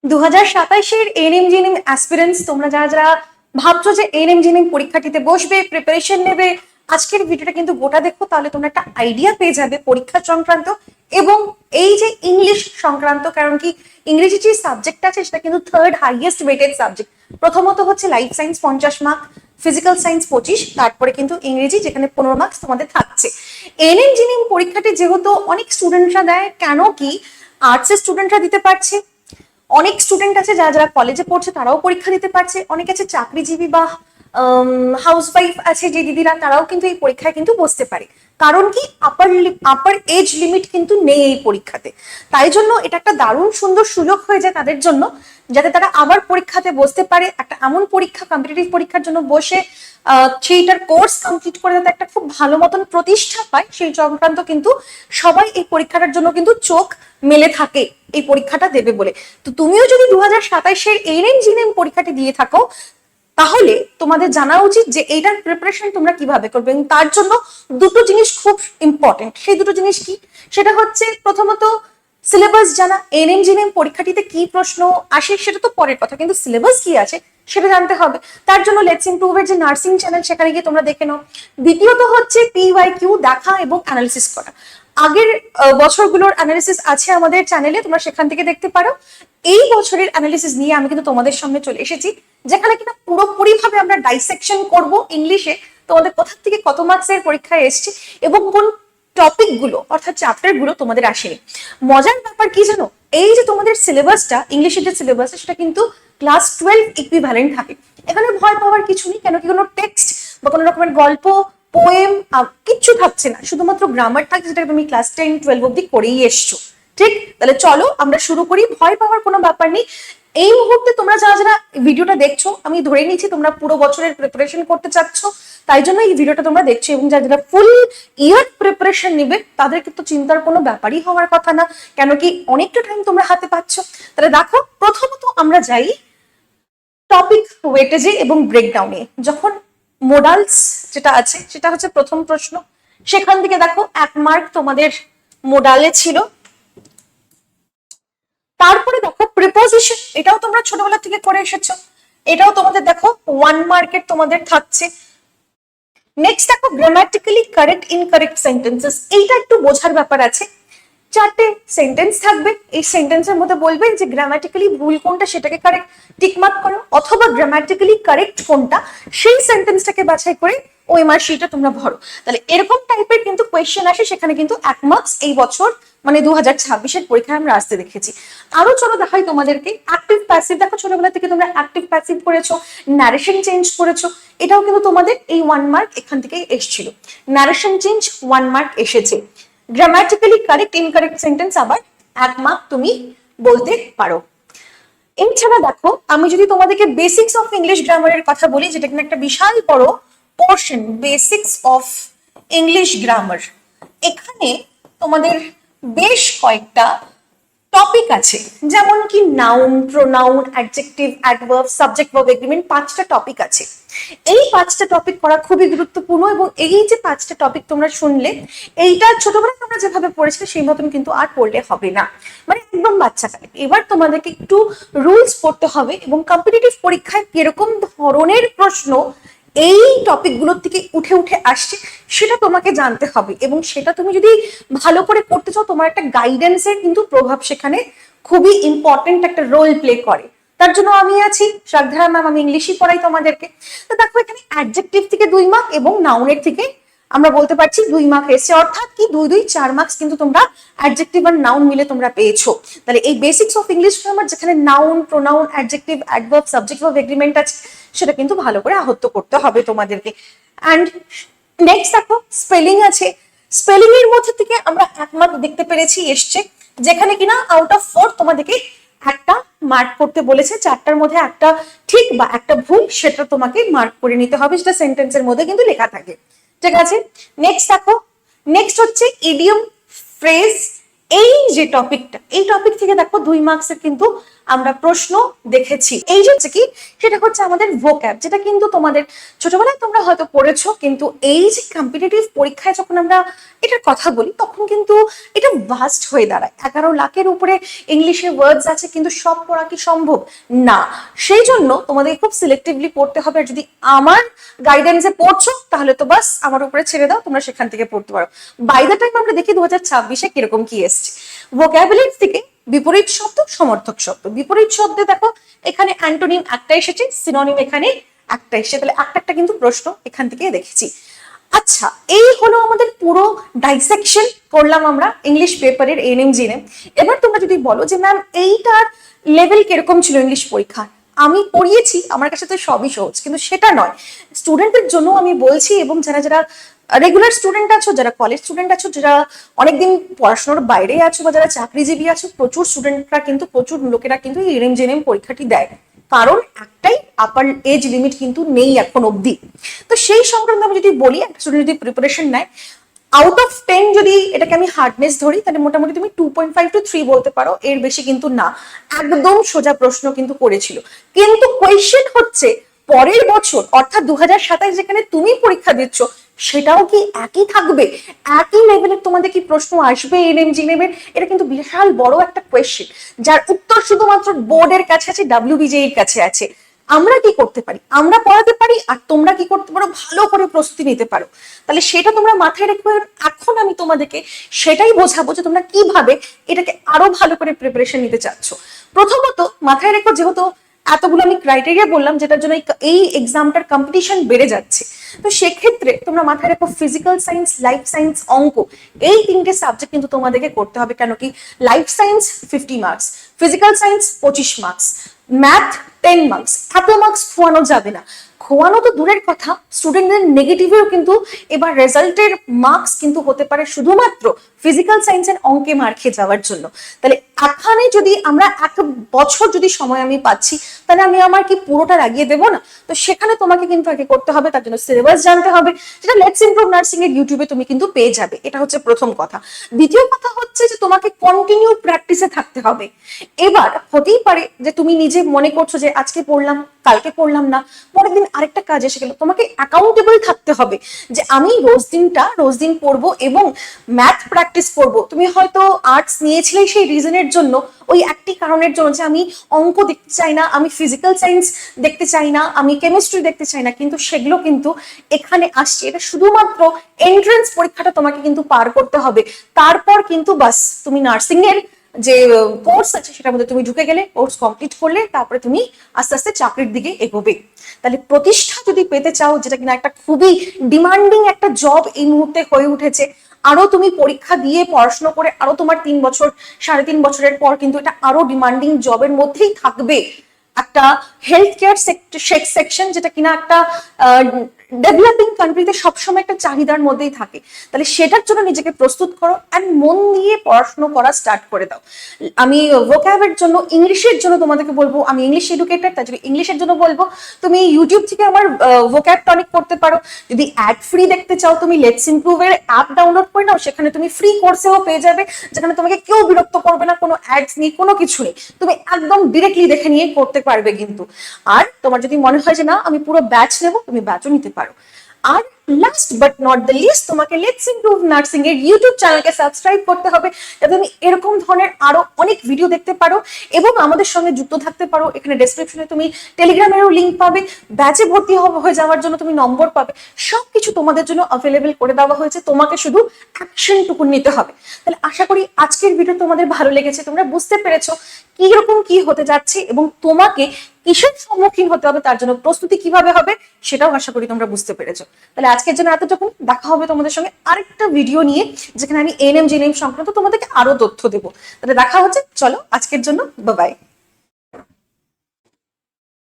2027-এর ANM GNM aspirants, তোমরা যারা যারা ভাবছো যে এএনএম জিএনএম পরীক্ষাটিতে বসবে, প্রিপারেশন নেবে, আজকের ভিডিওটা কিন্তু গোটা দেখো, তাহলে তোমরা একটা আইডিয়া পেয়ে যাবে পরীক্ষা সংক্রান্ত এবং এই যে ইংলিশ সংক্রান্ত। কারণ কি, ইংরেজি যে সাবজেক্ট আছে সেটা কিন্তু থার্ড হাইয়েস্ট ওয়েটেড সাবজেক্ট। প্রথমত হচ্ছে life science 50 mark, physical science 25, তারপরে কিন্তু ইংরেজি যেখানে 15 মার্কস তোমাদের থাকছে। এএনএম জিএনএম পরীক্ষাটি যেহেতু অনেক স্টুডেন্টরা দেয়, কেন কি আর্টসের স্টুডেন্টরা দিতে পারছে, অনেক স্টুডেন্ট আছে যারা যারা কলেজে পড়ছে তারাও পরীক্ষা দিতে পারছে, অনেক আছে চাকরিজীবী বা হাউসওয়াইফ আছে যে দিদিরা, তারাও কিন্তু এই পরীক্ষায় কিন্তু বসতে পারে। কারণ কি, আপার এজ লিমিট কিন্তু নেই এই পরীক্ষাতে। তাই জন্য এটা একটা দারুণ সুন্দর সুযোগ হয়ে যায় তাদের জন্য, যাতে তারা আবার পরীক্ষাতে বসতে পারে। একটা এমন পরীক্ষা, কম্পিটিটিভ পরীক্ষার জন্য বসে সেইটার কোর্স কমপ্লিট করে যাতে একটা খুব ভালো মতন প্রতিষ্ঠা পায়, সেই সংক্রান্ত কিন্তু সবাই এই পরীক্ষাটার জন্য কিন্তু চোখ মেলে থাকে এই পরীক্ষাটা দেবে বলে। তো তুমিও যদি 2027-এর এএনএম জিএনএম পরীক্ষাটি দিয়ে থাকো, তাহলে তোমাদের জানা উচিত যে এইটার প্রিপারেশন তোমরা কিভাবে করবে। এবং তার জন্য দুটো জিনিস খুব ইম্পর্টেন্ট। সেই দুটো জিনিস কি, সেটা হচ্ছে প্রথমত সিলেবাস জানা। এএনএম জিএনএম পরীক্ষাটিতে কি প্রশ্ন আসে সেটা তো পরের কথা, কিন্তু সিলেবাস কি আছে সেটা জানতে হবে। তার জন্য লেটস ইমপ্রুভের যে নার্সিং চ্যানেল, সেখানে গিয়ে তোমরা দেখে নাও। দ্বিতীয়ত হচ্ছে PYQ দেখা এবং অ্যানালিসিস করা। আগের বছরগুলোর অ্যানালিসিস আছে আমাদের চ্যানেলে, তোমরা সেখান থেকে দেখতে পারো। এই বছরের অ্যানালিসিস নিয়ে আমি কিন্তু তোমাদের সামনে চলে এসেছি, যেখানে কিনা পুরোপুরি ভাবে আমরা ডাইসেকশন করব ইংলিশে তোমাদের কোথা থেকে কত মার্কসের পরীক্ষায় এসছে এবং কোন টপিক গুলো অর্থাৎ চ্যাপ্টার গুলো তোমাদের আসেনি। মজার ব্যাপার কি জানো, এই যে তোমাদের সিলেবাসটা, ইংলিশের যে সিলেবাস, সেটা কিন্তু ক্লাস 12 ইকুইভ্যালেন্ট থাকে। এখানে ভয় পাওয়ার কিছু নেই, কেন কি কোনো টেক্সট বা কোনো রকমের গল্প, পোয়েম কিচ্ছু থাকছে না, শুধুমাত্র গ্রামার থাকছে, যেটা তুমি ক্লাস 10-12 অব্দি করেই এসছো। ঠিক, তাহলে চলো আমরা শুরু করি। ভয় পাওয়ার কোনো ব্যাপার নেই। এই মুহূর্তে তোমরা যারা যারা ভিডিওটা দেখছো, আমি ধরে নিচ্ছি তোমরা পুরো বছরের প্রিপারেশন করতে চাচ্ছ, তাই জন্য এই ভিডিওটা তোমরা দেখছো। এবং যারা যারা ফুল ইয়ার প্রিপারেশন নেবে, তাদের কিন্তু চিন্তার কোনো ব্যাপারই হওয়ার কথা না, কেন কি অনেকটা টাইম তোমরা হাতে পাচ্ছ। তাহলে দেখো, প্রথমত আমরা যাই টপিক ওয়েটেজে এবং ব্রেকডাউনে। যখন মোডালস যেটা আছে সেটা হচ্ছে প্রথম প্রশ্ন, সেখান থেকে দেখো 1 মার্ক তোমাদের মোডালে ছিল। তারপরে দেখো প্রিপোজিশন, এটাও তোমরা ছোটবেলা থেকে করে এসেছো, এটাও তোমাদের দেখো 1 মার্কের তোমাদের থাকছে। নেক্সট দেখো গ্রামাটিক্যালি কারেক্ট ইনকারেক্ট সেন্টেন্সেস, এইটা একটু বোঝার ব্যাপার আছে। 4টে সেন্টেন্স থাকবে, এই সেন্টেন্সের মধ্যে বলবে যে গ্রামাটিক্যালি ভুল কোনটা সেটাকে কারেক্ট টিক মার্ক করো, অথবা গ্রামাটিক্যালি কারেক্ট কোনটা সেই সেন্টেন্সটাকে বাছাই করে ওই মার্কশিটটা তোমরা ভরো। তাহলে এরকম টাইপের কিন্তু কোয়েশ্চেন আসে, সেখানে কিন্তু 1 মার্কস এই বছর মানে 2026-এর পরীক্ষায় আমরা আসতে দেখেছি। আরো চলো দেখাই তোমাদেরকে অ্যাক্টিভ প্যাসিভ। দেখো ছোটবেলা থেকে তোমরা অ্যাক্টিভ প্যাসিভ করেছো, ন্যারেশন চেঞ্জ করেছো, এটাও কিন্তু তোমাদের এই 1 মার্ক এখান থেকে এসেছিল। ন্যারেশন চেঞ্জ 1 মার্ক এসেছে। গ্রামাটিক্যালি কারেক্ট ইনকারেক্ট সেন্টেন্স আবার 1 মার্ক তুমি বলতে পারো। এছাড়া দেখো, আমি যদি তোমাদেরকে বেসিক্স অফ ইংলিশ গ্রামারের কথা বলি, যেটা কিনা একটা বিশাল বড় portion, basics of English grammar, এখানে তোমাদের বেশ কয়েকটা টপিক আছে, যেমন কি noun, pronoun, adjective, adverb, subject, verb, agreement, 5টা টপিক আছে। এই 5টা টপিক করা খুবই গুরুত্বপূর্ণ। এবং এই যে 5টা টপিক তোমরা শুনলে, এইটা ছোটবেলায় তোমরা যেভাবে পড়েছিলে সেই মতন কিন্তু আর পড়লে হবে না, মানে একদম বাচ্চাকালে। এবার তোমাদেরকে একটু রুলস পড়তে হবে এবং কম্পিটিটিভ পরীক্ষায় কিরকম ধরনের প্রশ্ন এই টপিকগুলোর থেকে উঠে উঠে আসছে সেটা তোমাকে জানতে হবে। এবং সেটা তুমি যদি ভালো করে করতে চাও, তোমার একটা গাইডেন্সের কিন্তু প্রভাব সেখানে খুবই ইম্পর্টেন্ট একটা রোল প্লে করে। তার জন্য আমি আছি, শ্রদ্ধা ম্যাম, আমি ইংলিশই পড়াই তোমাদেরকে। তো দেখো, এখানে অ্যাডজেক্টিভ থেকে 2 মার্ক এবং নাউনের থেকে আমরা বলতে পারছি 2 মার্ক এসছে, অর্থাৎ কি 2 2 4 মার্কস কিন্তু তোমরা অ্যাডজেক্টিভ আর নাউন মিলে তোমরা পেয়েছো। তাহলে এই বেসিক্স অফ ইংলিশ গ্রামার, যেখানে noun, pronoun, adjective, adverb, subject, verb, agreement আছে, সেটা কিন্তু ভালো করে আহত করতে হবে তোমাদেরকে। অ্যান্ড নেক্সট দেখো স্পেলিং আছে। স্পেলিং এর মধ্যে থেকে আমরা 1 মার্ক দেখতে পেরেছি এসছে, যেখানে কিনা আউট অফ 4 তোমাদেরকে একটা মার্ক করতে বলেছে। 4টার মধ্যে একটা ঠিক বা একটা ভুল, সেটা তোমাকে মার্ক করে নিতে হবে, সেটা সেন্টেন্সের মধ্যে কিন্তু লেখা থাকে। ঠিক আছে, নেক্সট দেখো, নেক্সট হচ্ছে ইডিয়ম, ফ্রেজ, এই যে টপিকটা, এই টপিক থেকে দেখো 2 মার্কসের কিন্তু আমরা প্রশ্ন দেখেছি। এই যে হচ্ছে কি, সেটা হচ্ছে আমাদের ভোক্যাব, যেটা কিন্তু তোমাদের ছোটবেলায় তোমরা হয়তো পড়েছো, কিন্তু এই যে কম্পিটিটিভ পরীক্ষায় যখন আমরা এটার কথা বলি তখন কিন্তু এটা ভাস্ট হয়ে দাঁড়ায়। 11 লাখের উপরে ইংলিশে ওয়ার্ডস আছে, কিন্তু সব পড়া কি সম্ভব? না। সেই জন্য তোমাদের খুব সিলেক্টিভলি পড়তে হবে। আর যদি আমার গাইডেন্সে পড়ছো তাহলে তো বাস আমার উপরে ছেড়ে দাও, তোমরা সেখান থেকে পড়তে পারো। বাই দ্য টাইম আমরা দেখি 2026-এ কিরকম কি এসছে। ভোক্যাবুলারি থেকে বিপরীত শব্দ, সমর্থক শব্দ। বিপরীত শব্দে দেখো এখানে অ্যান্টোনিম একটা এসেছে, সিনোনিম এখানে একটা এসেছে, তাহলে একটা কিন্তু প্রশ্ন এখান থেকে দেখেছি। আচ্ছা, এই হলো আমাদের পুরো ডাইসেকশন করলাম আমরা ইংলিশ পেপারের এএনএম জিএনএম। এবার তোমরা যদি বলো যে ম্যাম এইটার লেভেল কিরকম ছিল ইংলিশ পরীক্ষা, আমি পড়িয়েছি, আমার কাছে তো সবই সহজ, কিন্তু সেটা নয়। স্টুডেন্টদের জন্য আমি বলছি, এবং যারা যারা রেগুলার স্টুডেন্ট আছো, যারা কলেজ স্টুডেন্ট আছো, যারা অনেকদিন পড়াশোনার বাইরে আছো, বা যারা চাকরিজীবী আছো, প্রচুর স্টুডেন্টরা কিন্তু, প্রচুর লোকেরা কিন্তু এএনএম জিএনএম পরীক্ষাটি দেয়, কারণ একটাই আপার এজ লিমিট কিন্তু নেই এখন অবধি। তো সেই সংক্রান্ত আমি যদি বলি, একটা স্টুডেন্ট যদি প্রিপারেশন নেয়, আউট অফ 10 যদি এটাকে আমি হার্ডনেস ধরি, তাহলে মোটামুটি তুমি 2.5 to 3 বলতে পারো, এর বেশি কিন্তু না। একদম সোজা প্রশ্ন কিন্তু করেছিল, কিন্তু কোয়েশ্চেন হচ্ছে পরের বছর অর্থাৎ 2027 যেখানে তুমি পরীক্ষা দিচ্ছ, সেটাও কি একই থাকবে? একই লেভেলের তোমাদের কি প্রশ্ন আসবে এএনএম জিএনএম এর? এটা কিন্তু বিশাল বড় একটা কোয়েশ্চেন, যার উত্তর শুধুমাত্র বোর্ডের কাছে আছে, ডাব্লিউবিজেই এর কাছে আছে। আমরা কি করতে পারি? আমরা পড়াতে পারি, আর তোমরা কি করতে পারো? ভালো করে প্রস্তুতি নিতে পারো। তাহলে সেটা তোমরা মাথায় রেখে, এখন আমি তোমাদেরকে সেটাই বোঝাবো যে তোমরা কিভাবে এটাকে আরো ভালো করে প্রিপারেশন নিতে চাচ্ছ। প্রথমত মাথায় রেখো, যেহেতু এতগুলো আমি ক্রাইটেরিয়া বললাম যেটার জন্য এই এক্সামটার কম্পিটিশন বেড়ে যাচ্ছে, তো সেক্ষেত্রে তোমরা মাথায় রেখো ফিজিক্যাল সায়েন্স, লাইফ সায়েন্স, অঙ্ক, এই 3টে সাবজেক্ট কিন্তু তোমাদেরকে করতে হবে। কেন কি, life science 50 marks, physical science 25 marks, math 10 marks. এত মার্কস খোয়ানো যাবে না। খোয়ানো তো দূরের কথা, স্টুডেন্টদের নেগেটিভেও কিন্তু এবার রেজাল্টের মার্কস কিন্তু হতে পারে শুধুমাত্র ফিজিক্যাল সায়েন্সের অঙ্কে মার খেয়ে যাওয়ার জন্য। তাহলে এখানে যদি আমরা 1 বছর যদি সময় আমি পাচ্ছি, তাহলে আমি আমার কি পুরোটা লাগিয়ে দেবো না? তো সেখানে তোমাকে কিন্তু আগে করতে হবে, তার জন্য সিলেবাস জানতে হবে, যেটা লেটস ইমপ্রুভ নার্সিং এর ইউটিউবে তুমি কিন্তু পেয়ে যাবে। এটা হচ্ছে প্রথম কথা। দ্বিতীয় কথা হচ্ছে যে তোমাকে কন্টিনিউ প্র্যাকটিসে থাকতে হবে। এবার হতেই পারে যে তুমি নিজে মনে করছো যে আজকে পড়লাম, কালকে পড়লাম না, পরের দিন আরেকটা কাজ এসে গেল। তোমাকে অ্যাকাউন্টেবল থাকতে হবে যে আমি রোজ দিন পড়বো এবং ম্যাথ প্র্যাকটিস করব। তুমি হয়তো আর্টস নিয়েছিলে সেই রিজনের জন্য, ওই একটি কারণের জন্য যে আমি অঙ্ক দেখতে চাই না, আমি ফিজিক্যাল সায়েন্স দেখতে চাই না, আমি কেমিস্ট্রি দেখতে চাই না, কিন্তু সেগুলো কিন্তু এখানে আসছে। এটা শুধুমাত্র এন্ট্রান্স পরীক্ষাটা তোমাকে কিন্তু পার করতে হবে, তারপর কিন্তু বাস তুমি নার্সিং এর যে কোর্স আছে সেটার মধ্যে তুমি ঢুকে গেলে, কোর্স কমপ্লিট করলে, তারপরে তুমি আস্তে আস্তে চাকরির দিকে এগোবে। তাহলে প্রতিষ্ঠা যদি পেতে চাও, যেটা কিনা একটা খুবই ডিমান্ডিং একটা জব এই মুহূর্তে হয়ে উঠেছে, আরো তুমি পরীক্ষা দিয়ে পড়াশোনা করে আরো তোমার 3 বছর 3.5 বছরের পর কিন্তু এটা আরো ডিমান্ডিং জবের মধ্যেই থাকবে। একটা হেলথ কেয়ার সেকশন, যেটা কিনা একটা ডেভেলপিং কান্ট্রিতে সবসময় একটা চাহিদার মধ্যেই থাকে। তাহলে সেটার জন্য নিজেকে প্রস্তুত করো অ্যান্ড মন দিয়ে পড়াশোনা করা স্টার্ট করে দাও। আমি ভোক্যাবের জন্য, ইংলিশের জন্য তোমাদেরকে বলবো, আমি ইংলিশ এডুকেটেড, তাই জন্য ইংলিশের জন্য বলবো তুমি ইউটিউব থেকে আমার ভোক্যাব টনিক করতে পারো। যদি অ্যাড ফ্রি দেখতে চাও, তুমি লেটস ইমপ্রুভ এর অ্যাপ ডাউনলোড করে নাও, সেখানে তুমি ফ্রি কোর্সেও পেয়ে যাবে, যেখানে তোমাকে কেউ বিরক্ত করবে না, কোনো অ্যাডস নেই, কোনো কিছু নেই, তুমি একদম ডিরেক্টলি দেখে নিয়ে করতে পারবে কিন্তু। আর তোমার যদি মনে হয় যে না আমি পুরো ব্যাচ নেবো, তুমি ব্যাচও নিতে পারো। আর last but not the least, তোমাকে লেটস ইমপ্রুভ নার্সিং এর ইউটিউব চ্যানেলকে সাবস্ক্রাইব করতে হবে, যাতে তুমি এরকম ধরনের আরো অনেক ভিডিও দেখতে পারো এবং আমাদের সঙ্গে যুক্ত থাকতে পারো। এখানে ডেসক্রিপশনে তুমি টেলিগ্রামেরও লিঙ্ক পাবে, ব্যাচে ভর্তি হয়ে যাওয়ার জন্য তুমি নম্বর পাবে, সবকিছু তোমাদের জন্য অ্যাভেলেবেল করে দেওয়া হয়েছে। তোমাকে শুধু অ্যাকশনটুকু নিতে হবে। তাহলে আশা করি আজকের ভিডিও তোমাদের ভালো লেগেছে, তোমরা বুঝতে পেরেছো কিরকম কি হতে যাচ্ছে এবং তোমাকে কিসের সম্মুখীন হতে হবে, তার জন্য প্রস্তুতি কিভাবে হবে সেটাও আশা করি তোমরা বুঝতে পেরেছো। তাহলে আজকের জন্য এতটুকু, দেখা হবে তোমাদের সঙ্গে আরেকটা ভিডিও নিয়ে, যেখানে আমি এএনএম জিএনএম সংক্রান্ত তোমাদেরকে আরো তথ্য দেবো। তাহলে দেখা হচ্ছে, চলো আজকের জন্য বাই বাই।